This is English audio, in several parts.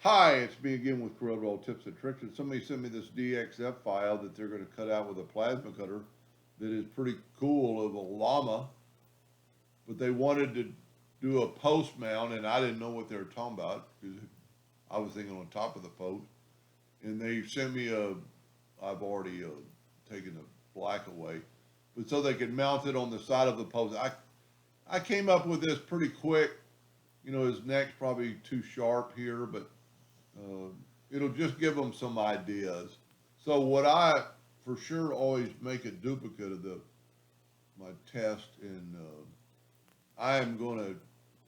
Hi, it's me again with Corel Tips and Tricks, and somebody sent me this DXF file that they're going to cut out with a plasma cutter that is pretty cool of a llama, but they wanted to do a post mount, and I didn't know what they were talking about because I was thinking on top of the post, and they sent me I've already taken the black away, but so they could mount it on the side of the post. I came up with this pretty quick. His neck's probably too sharp here, but uh, it'll just give them some ideas. So what I for sure always make a duplicate of the my test, and I am going to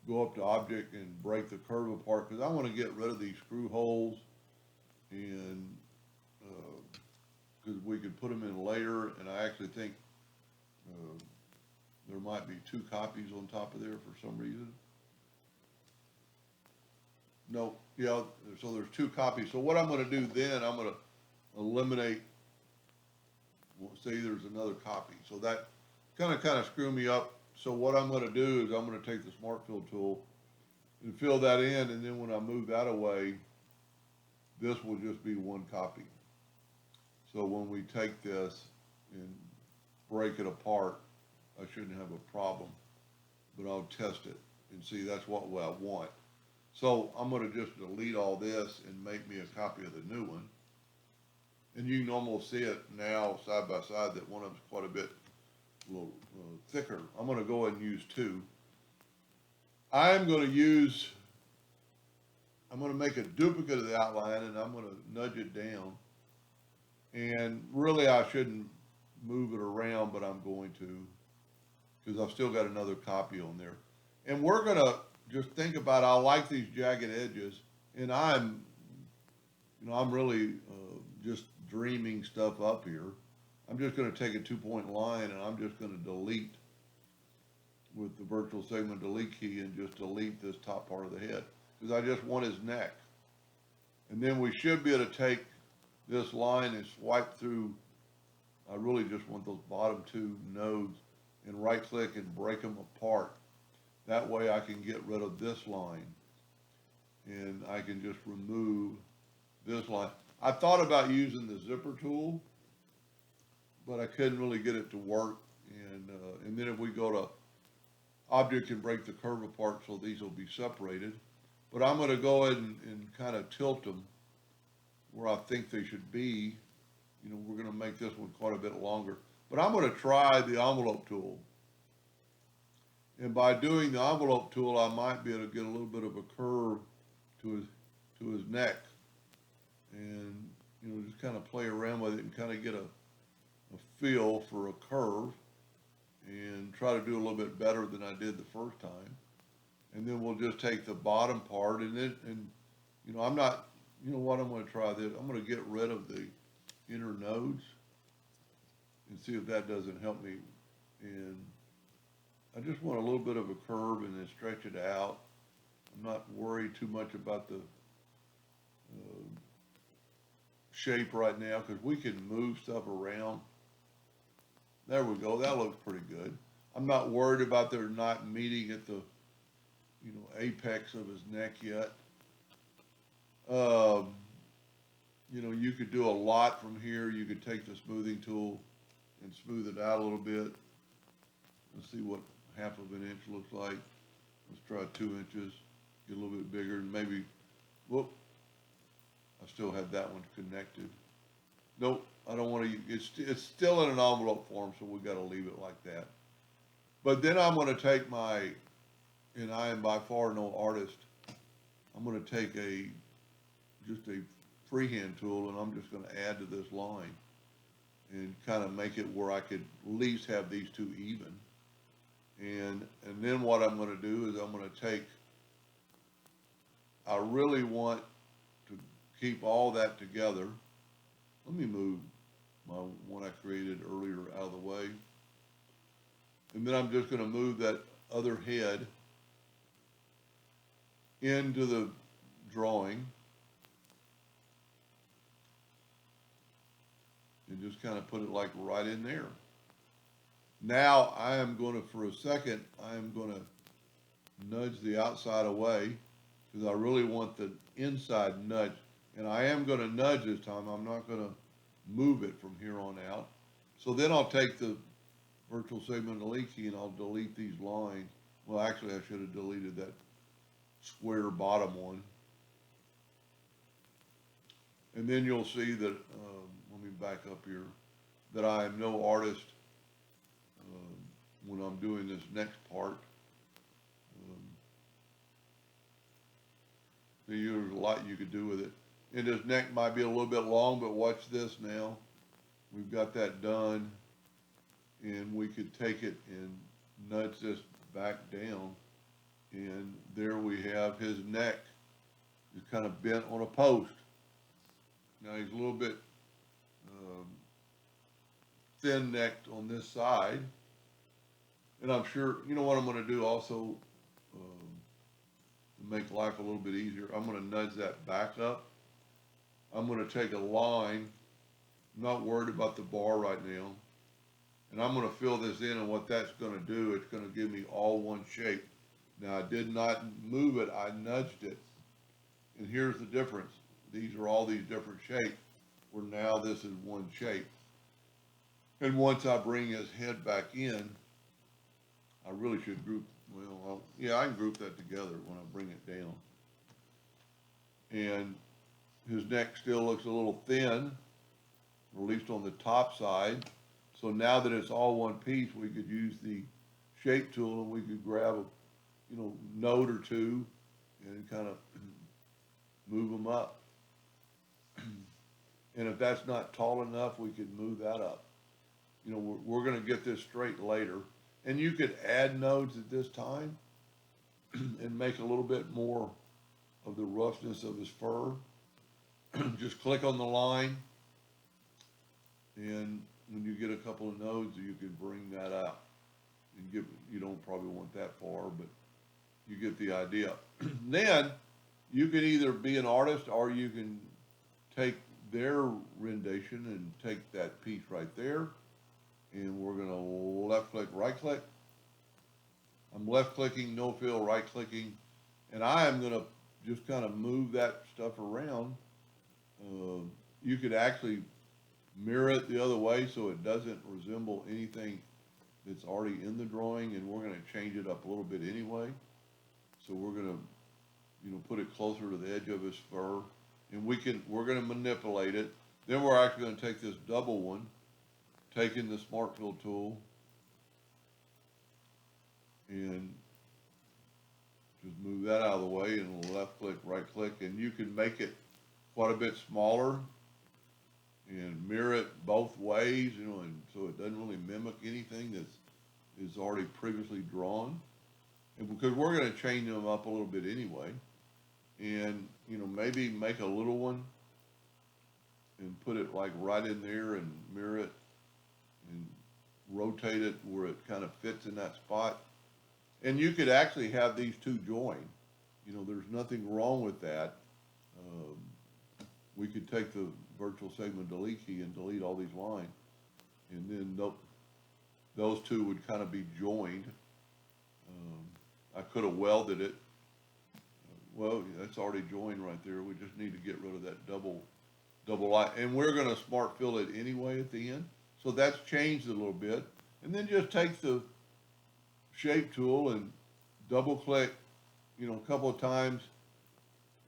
go up to object and break the curve apart because I want to get rid of these screw holes, and because we could put them in later, and I actually think uh, there might be two copies on top of there for some reason. No, yeah, so there's two copies. So what I'm going to do then, I'm going to eliminate, well, say there's another copy. So that kind of screw me up. So what I'm going to do is I'm going to take the Smart Fill tool and fill that in, and then when I move that away, this will just be one copy. So when we take this and break it apart, I shouldn't have a problem, but I'll test it and see that's what I want. So I'm going to just delete all this and make me a copy of the new one. And you can almost see it now side by side that one of them's quite a little thicker. I'm going to go ahead and use two. I'm going to use, I'm going to make a duplicate of the outline, and I'm going to nudge it down. And really I shouldn't move it around, but I'm going to because I've still got another copy on there. And we're going to just think about, I like these jagged edges, and I'm really just dreaming stuff up here. I'm just going to take a 2-point line, and I'm just going to delete with the virtual segment delete key and just delete this top part of the head because I just want his neck. And then we should be able to take this line and swipe through. I really just want those bottom two nodes and right click and break them apart. That way I can get rid of this line and I can just remove this line. I thought about using the zipper tool, but I couldn't really get it to work. And then if we go to object and break the curve apart, so these will be separated. But I'm going to go ahead and kind of tilt them where I think they should be. We're going to make this one quite a bit longer. But I'm going to try the envelope tool. And by doing the envelope tool, I might be able to get a little bit of a curve to his neck. And, just kind of play around with it and kind of get a feel for a curve and try to do a little bit better than I did the first time. And then we'll just take the bottom part and I'm not, what I'm going to try this. I'm going to get rid of the inner nodes and see if that doesn't help me. And I just want a little bit of a curve and then stretch it out. I'm not worried too much about the shape right now because we can move stuff around. There we go. That looks pretty good. I'm not worried about there not meeting at the apex of his neck yet. You could do a lot from here. You could take the smoothing tool and smooth it out a little bit. Let's see what half of an inch looks like. Let's try 2 inches, get a little bit bigger, and maybe, whoop, I still had that one connected. Nope, I don't want to, it's still in an envelope form, so we got to leave it like that. But then I'm going to take and I am by far no artist, I'm going to take just a freehand tool, and I'm just going to add to this line and kind of make it where I could at least have these two even. And then what I'm going to do is I'm going to take, I really want to keep all that together. Let me move my one I created earlier out of the way. And then I'm just going to move that other head into the drawing and just kind of put it like right in there. Now for a second, I am going to nudge the outside away because I really want the inside nudge. And I am gonna nudge this time, I'm not gonna move it from here on out. So then I'll take the virtual segment delete key and I'll delete these lines. Well, actually, I should have deleted that square bottom one. And then you'll see that, let me back up here, that I am no artist when I'm doing this next part. There's a lot you could do with it. And this neck might be a little bit long, but watch this now. We've got that done. And we could take it and nudge this back down. And there we have his neck is kind of bent on a post. Now he's a little bit thin-necked on this side. And I'm sure, you know what I'm going to do also to make life a little bit easier? I'm going to nudge that back up. I'm going to take a line. I'm not worried about the bar right now. And I'm going to fill this in, and what that's going to do, it's going to give me all one shape. Now, I did not move it, I nudged it. And here's the difference. These are all these different shapes, where now this is one shape. And once I bring his head back in, I really should group, well, yeah, I can group that together when I bring it down. And his neck still looks a little thin, or at least on the top side. So now that it's all one piece, we could use the shape tool and we could grab a, node or two and kind of move them up. And if that's not tall enough, we could move that up. We're going to get this straight later. And you could add nodes at this time and make a little bit more of the roughness of his fur. Just click on the line, and when you get a couple of nodes, you can bring that out. And you don't probably want that far, but you get the idea. Then you can either be an artist, or you can take their rendition and take that piece right there, and we're going to left click, right click. I'm left clicking, no fill, right clicking, and I am going to just kind of move that stuff around. You could actually mirror it the other way so it doesn't resemble anything that's already in the drawing, and we're going to change it up a little bit anyway. So we're going to, put it closer to the edge of his fur, and we're going to manipulate it. Then we're actually going to take this double one, taking the Smart Fill tool, and just move that out of the way, and left click, right click, and you can make it quite a bit smaller and mirror it both ways, and so it doesn't really mimic anything is already previously drawn. And because we're going to change them up a little bit anyway, and maybe make a little one and put it like right in there and mirror it and rotate it where it kind of fits in that spot. And you could actually have these two join. There's nothing wrong with that. We could take the virtual segment delete key and delete all these lines, and then those two would kind of be joined. I could have welded it. Well, that's already joined right there. We just need to get rid of that double line, and we're going to smart fill it anyway at the end. So that's changed a little bit. And then just take the shape tool and double click, a couple of times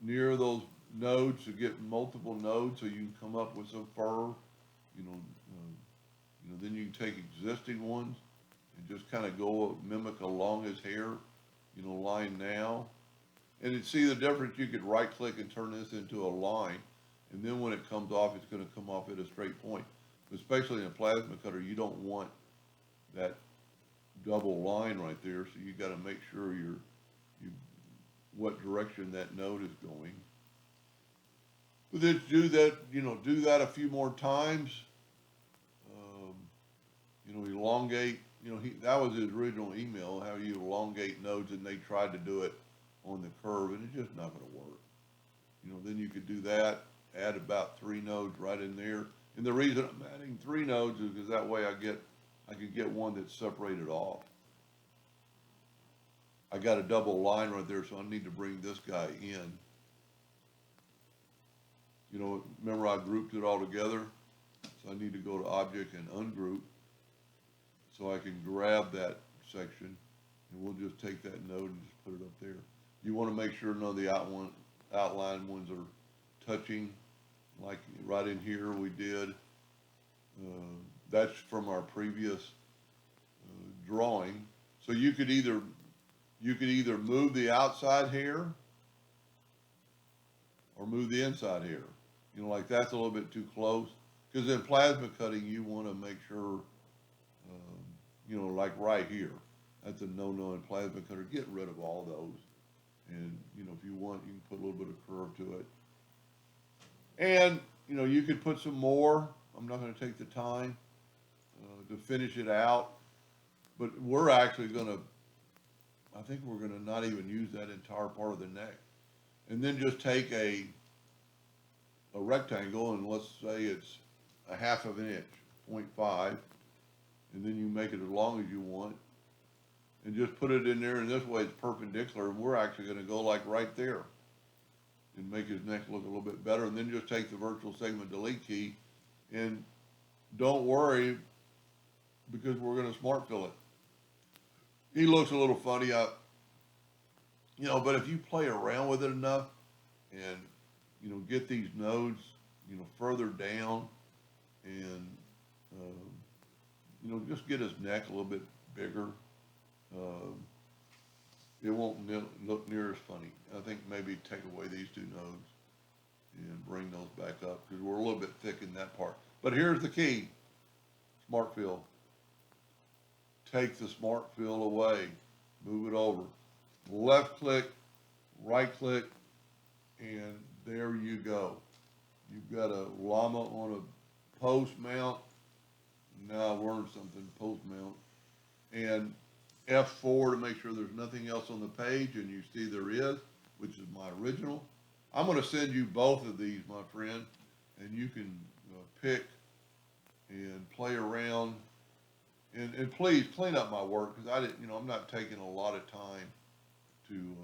near those nodes to get multiple nodes, so you can come up with some fur. Then you can take existing ones and just kind of go mimic along his hair, line now. And you see the difference. You could right click and turn this into a line, and then when it comes off, it's going to come off at a straight point. Especially in a plasma cutter, you don't want that double line right there, so you got to make sure what direction that node is going. But then do that a few more times. Elongate. That was his original email, how you elongate nodes, and they tried to do it on the curve, and it's just not going to work. Then you could do that, add about 3 nodes right in there. And the reason I'm adding 3 nodes is because that way I could get one that's separated off. I got a double line right there, so I need to bring this guy in. You know, remember I grouped it all together? So I need to go to Object and Ungroup, so I can grab that section, and we'll just take that node and just put it up there. You want to make sure none of the outline ones are touching, like right in here we did. That's from our previous drawing. So you could either move the outside hair or move the inside hair. You know, like that's a little bit too close. Because in plasma cutting, you want to make sure, you know, like right here, that's a no-no in plasma cutter. Get rid of all those. And, you know, if you want, you can put a little bit of curve to it. And, you know, you could put some more. I'm not going to take the time to finish it out. But we're actually going to, I think we're going to not even use that entire part of the neck. And then just take a rectangle, and let's say it's a 1/2 inch, 0.5, and then you make it as long as you want, and just put it in there, and this way it's perpendicular, and we're actually going to go like right there and make his neck look a little bit better. And then just take the virtual segment delete key, and don't worry, because we're going to smart fill it. He looks a little funny, you know, but if you play around with it enough and, you know, get these nodes, you know, further down, and, you know, just get his neck a little bit bigger, it won't look near as funny. I think maybe take away these two nodes and bring those back up, because we're a little bit thick in that part. But here's the key: smart fill. Take the smart fill away, move it over, left click, right click, and there you go. You've got a Lama on a post mount. Now I learned something, post mount. And F4 to make sure there's nothing else on the page, and you see there is, which is my original. I'm going to send you both of these, my friend, and you can pick and play around. And please clean up my work, because I didn't, you know, I'm not taking a lot of time to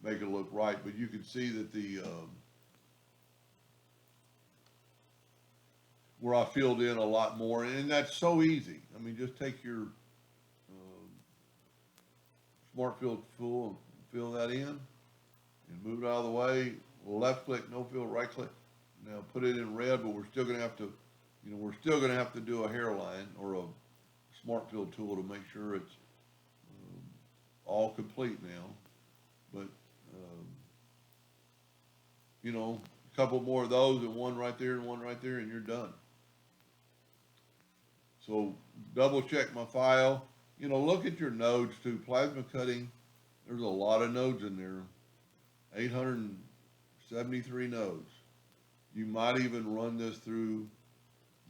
make it look right. But you can see that the where I filled in a lot more, and that's so easy. I mean, just take your smart fill tool and fill that in, and move it out of the way. Left click, no fill, right click. Now put it in red, but we're still going to have to, you know, we're still going to have to do a hairline or a smart fill tool to make sure it's all complete now. But you know, a couple more of those, and one right there and one right there, and you're done. So double check my file. You know, look at your nodes too. Plasma cutting, there's a lot of nodes in there. 873 nodes. You might even run this through,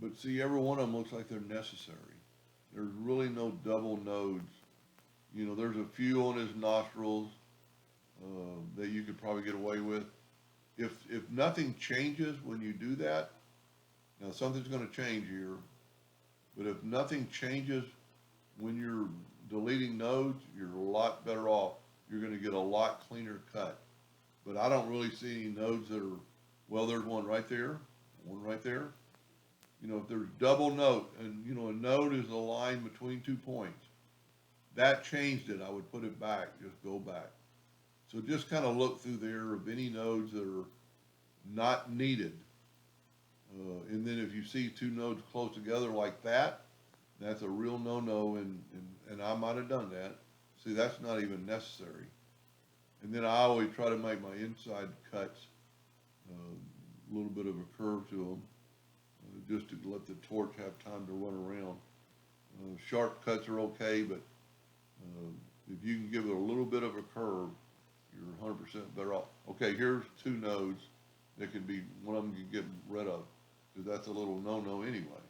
but see, every one of them looks like they're necessary. There's really no double nodes. You know, there's a few on his nostrils that you could probably get away with. If nothing changes when you do that, now something's going to change here, but if nothing changes when you're deleting nodes, you're a lot better off. You're going to get a lot cleaner cut. But I don't really see any nodes that are, well, there's one right there, one right there. You know, if there's double node, and you know, a node is a line between 2 points. That changed it. I would put it back, just go back. So just kind of look through there of any nodes that are not needed. And then if you see two nodes close together like that, that's a real no-no, and I might have done that. See, that's not even necessary. And then I always try to make my inside cuts a little bit of a curve to them, just to let the torch have time to run around. Sharp cuts are okay, but if you can give it a little bit of a curve, you're 100% better off. Okay, here's two nodes that can be, one of them you can get rid of, because that's a little no-no anyway.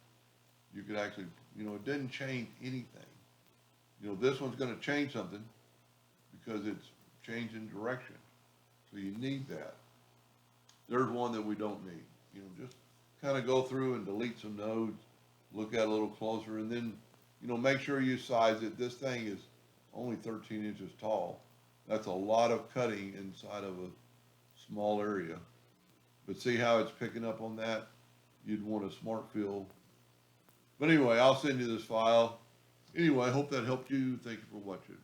You could actually, you know, it didn't change anything. You know, this one's going to change something because it's changing direction. So you need that. There's one that we don't need. You know, just kind of go through and delete some nodes, look at it a little closer, and then, you know, make sure you size it. This thing is only 13 inches tall. That's a lot of cutting inside of a small area. But see how it's picking up on that? You'd want a smart fill. But anyway, I'll send you this file. Anyway, I hope that helped you. Thank you for watching.